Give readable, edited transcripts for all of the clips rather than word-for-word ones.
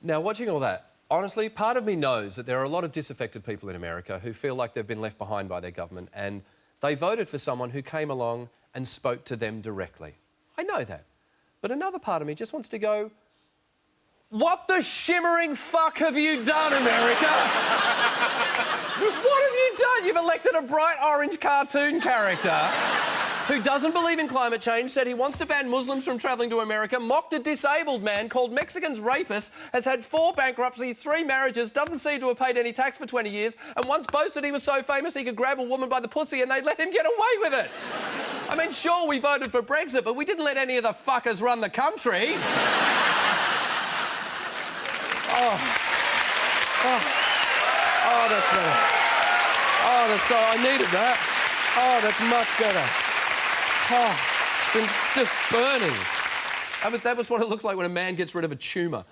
Now, watching all that, honestly, part of me knows that there are a lot of disaffected people in America who feel like they've been left behind by their government and they voted for someone who came along and spoke to them directly. I know that. But another part of me just wants to go, what the shimmering fuck have you done, America? What have you done? You've elected a bright orange cartoon character who doesn't believe in climate change, said he wants to ban Muslims from travelling to America, mocked a disabled man, called Mexicans rapists, has had 4 bankruptcies, 3 marriages, doesn't seem to have paid any tax for 20 years, and once boasted he was so famous he could grab a woman by the pussy and they'd let him get away with it. I mean, sure, we voted for Brexit, but we didn't let any of the fuckers run the country. Oh, that's better. Oh, that's so... I needed that. Oh, that's much better. Oh, it's been just burning. That was what it looks like when a man gets rid of a tumour.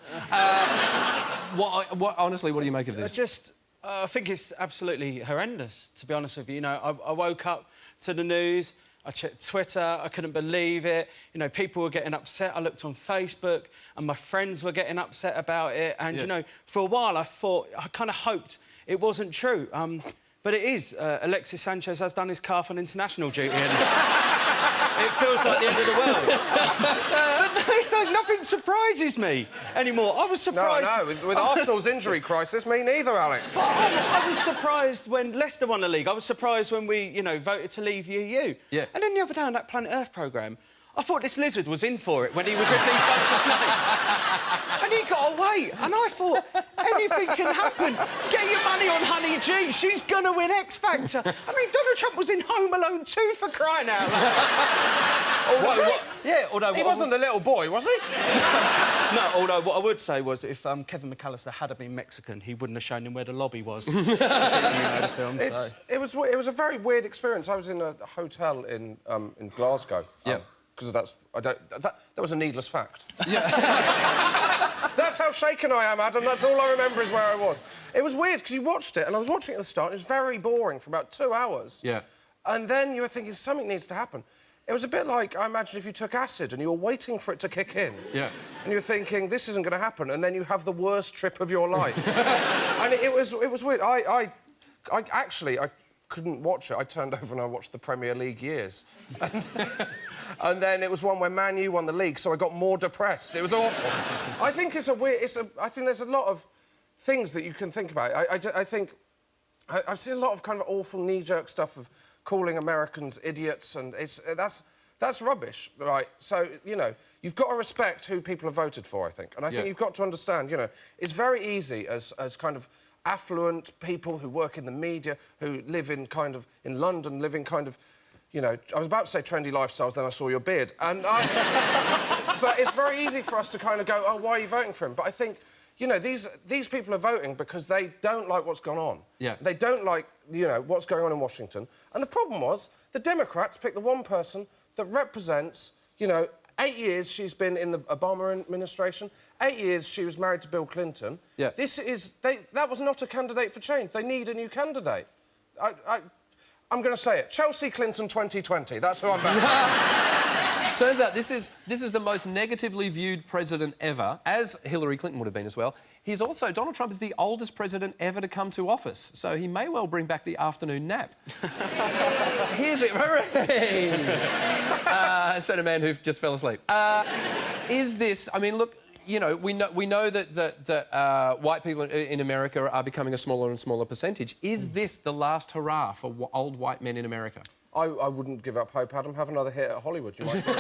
Honestly, what do you make of this? I think it's absolutely horrendous, to be honest with you. You know, I woke up to the news, I checked Twitter, I couldn't believe it. You know, people were getting upset. I looked on Facebook and my friends were getting upset about it. And, you know, for a while I kind of hoped it wasn't true. But it is. Alexis Sanchez has done his calf on international duty and... It feels like the end of the world. But it's like nothing surprises me anymore. I was surprised... No, with Arsenal's injury crisis, me neither, Alex. But I was surprised when Leicester won the league. I was surprised when we, you know, voted to leave the EU. Yeah. And then the other day on that Planet Earth programme, I thought this lizard was in for it when he was with these bunch of snakes. And he got away. And I thought, anything can happen. Get your money on Honey G. She's going to win X Factor. I mean, Donald Trump was in Home Alone 2 for crying out loud. Although he wasn't the little boy, was he? No, although what I would say was if Kevin McAllister had been Mexican, he wouldn't have shown him where the lobby was. You know, the film, it was a very weird experience. I was in a hotel in Glasgow. Yeah. Because that was a needless fact. Yeah. That's how shaken I am, Adam. That's all I remember is where I was. It was weird because you watched it, and I was watching it at the start. And it was very boring for about 2 hours. Yeah. And then you were thinking something needs to happen. It was a bit like, I imagine, if you took acid and you were waiting for it to kick in. Yeah. And you're thinking, this isn't going to happen, and then you have the worst trip of your life. And it was weird. I couldn't watch it. I turned over and I watched the Premier League years. And then it was one where Man U won the league, so I got more depressed. It was awful. I think I think there's a lot of things that you can think about. I think I've seen a lot of kind of awful knee-jerk stuff of calling Americans idiots, and that's rubbish, right? So, you know, you've got to respect who people have voted for, I think. And I think you've got to understand, you know, it's very easy as kind of affluent people who work in the media, who live in London, living kind of, you know, I was about to say trendy lifestyles, then I saw your beard. But it's very easy for us to kind of go, oh, why are you voting for him? But I think, you know, these people are voting because they don't like what's gone on. Yeah. They don't like, you know, what's going on in Washington. And the problem was, the Democrats picked the one person that represents, you know, 8 years she's been in the Obama administration, 8 years she was married to Bill Clinton. Yeah. That was not a candidate for change. They need a new candidate. I'm going to say it. Chelsea Clinton 2020. That's who I'm backing. Turns out this is the most negatively viewed president ever, as Hillary Clinton would have been as well. Donald Trump is the oldest president ever to come to office, so he may well bring back the afternoon nap. Here's it. Hooray! Said a man who just fell asleep. Is this... I mean, look, you know, we know that white people in America are becoming a smaller and smaller percentage. Is this the last hurrah for old white men in America? I wouldn't give up hope, Adam. Have another hit at Hollywood, you might do.